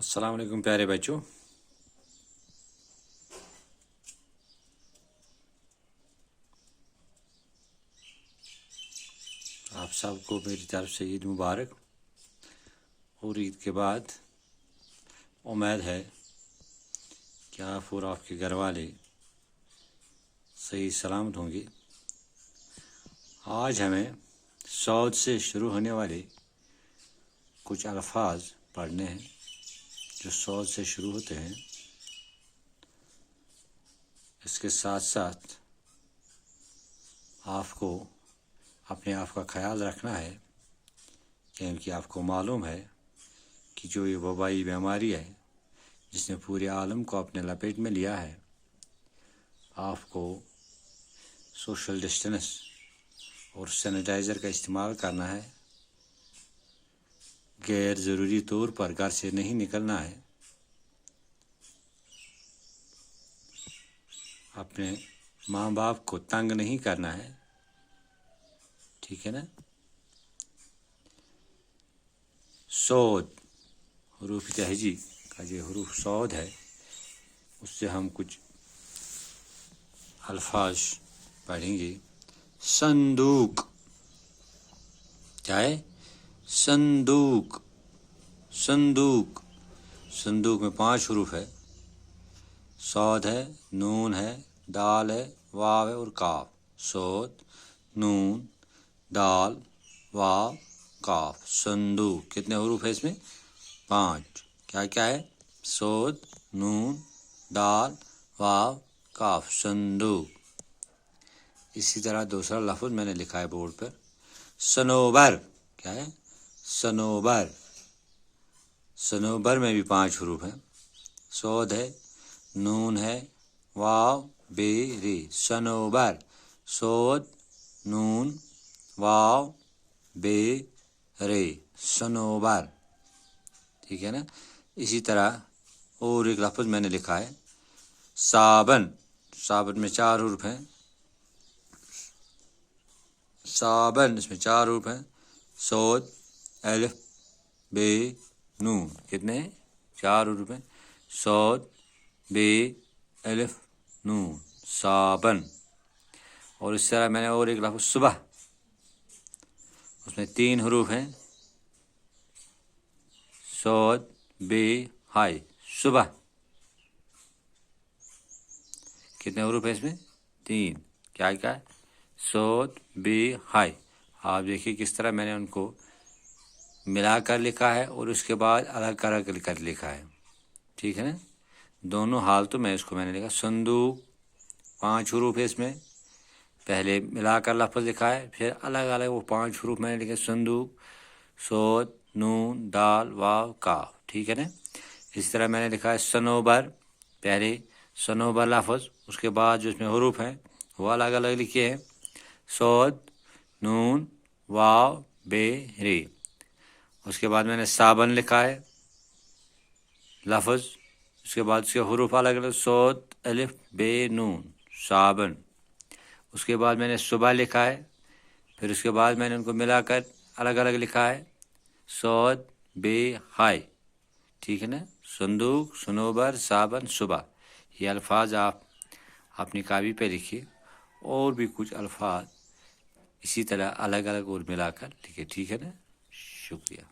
السلام علیکم پیارے بچوں، آپ سب کو میری طرف سے عید مبارک۔ اور عید کے بعد امید ہے کہ آپ اور آپ کے گھر والے صحیح سلامت ہوں گے۔ آج ہمیں سعود سے شروع ہونے والے کچھ الفاظ پڑھنے ہیں جو سعود سے شروع ہوتے ہیں۔ اس کے ساتھ ساتھ آپ کو اپنے آپ کا خیال رکھنا ہے، کیونکہ آپ کو معلوم ہے کہ جو یہ وبائی بیماری ہے جس نے پورے عالم کو اپنے لپیٹ میں لیا ہے، آپ کو سوشل ڈسٹینس اور سینیٹائزر کا استعمال کرنا ہے، غیر ضروری طور پر گھر سے نہیں نکلنا ہے، اپنے ماں باپ کو تنگ نہیں کرنا ہے، ٹھیک ہے نا۔ سعود حروف تہجی کا جو حروف سعود ہے، اس سے ہم کچھ الفاظ پڑھیں گے۔ صندوق، کیا ہے؟ صندوق، صندوق، صندوق میں 5 حروف ہے، صاد ہے، نون ہے، دال ہے، واو ہے اور کاف۔ صاد، نون، دال، واو، کاف، صندوق۔ کتنے حروف ہے اس میں؟ 5۔ کیا کیا ہے؟ صاد، نون، دال، واو، کاف، صندوق۔ اسی طرح دوسرا لفظ میں نے لکھا ہے بورڈ پر، صنوبر۔ کیا ہے؟ صنوبر۔ صنوبر میں بھی 5 حروف ہیں، صاد ہے، نون ہے، واو، بے، رے، صنوبر۔ صاد، نون، واو، بے، رے، صنوبر، ٹھیک ہے نا۔ اسی طرح اور ایک لفظ میں نے لکھا ہے صابن۔ صابن میں 4 حروف ہیں، صابن، اس میں 4 حروف ہیں، صاد، الف، بے، نون۔ کتنے ہیں؟ 4 حروف ہیں، صاد، بے، الف، نون، صابن۔ اور اس طرح میں نے اور ایک لفظ صبح، اس میں 3 حروف ہیں، صاد، بے، ہائی، صبح۔ کتنے حروف ہیں اس میں؟ 3۔ کیا کیا ہے؟ صاد، بے، ہائی۔ آپ دیکھیے کس طرح میں نے ان کو ملا کر لکھا ہے اور اس کے بعد الگ کر لکھا ہے، ٹھیک ہے نا۔ دونوں حالتوں میں اس کو میں نے لکھا۔ صندوق 5 حروف ہے، اس میں پہلے ملا کر لفظ لکھا ہے، پھر الگ الگ وہ 5 حروف میں نے لکھے، صندوق، صاد، نون، دال، واو، کاف، ٹھیک ہے نا۔ اسی طرح میں نے لکھا ہے صنوبر، پہلے صنوبر لفظ، اس کے بعد جو اس میں حروف ہیں وہ الگ الگ لکھے ہیں، صاد، نون، واو، بے، رے۔ اس کے بعد میں نے صابن لکھا ہے لفظ، اس کے بعد اس کے حروف الگ الگ، صاد، الف، بے، نون، صابن۔ اس کے بعد میں نے صبح لکھا ہے، پھر اس کے بعد میں نے ان کو ملا کر الگ الگ لکھا ہے، صاد، بے، ہائی، ٹھیک ہے نا۔ صندوق، صنوبر، صابن، صبح۔ یہ الفاظ آپ اپنی کاپی پہ لکھیے، اور بھی کچھ الفاظ اسی طرح الگ الگ اور ملا کر لکھیے، ٹھیک ہے نا۔ شکریہ۔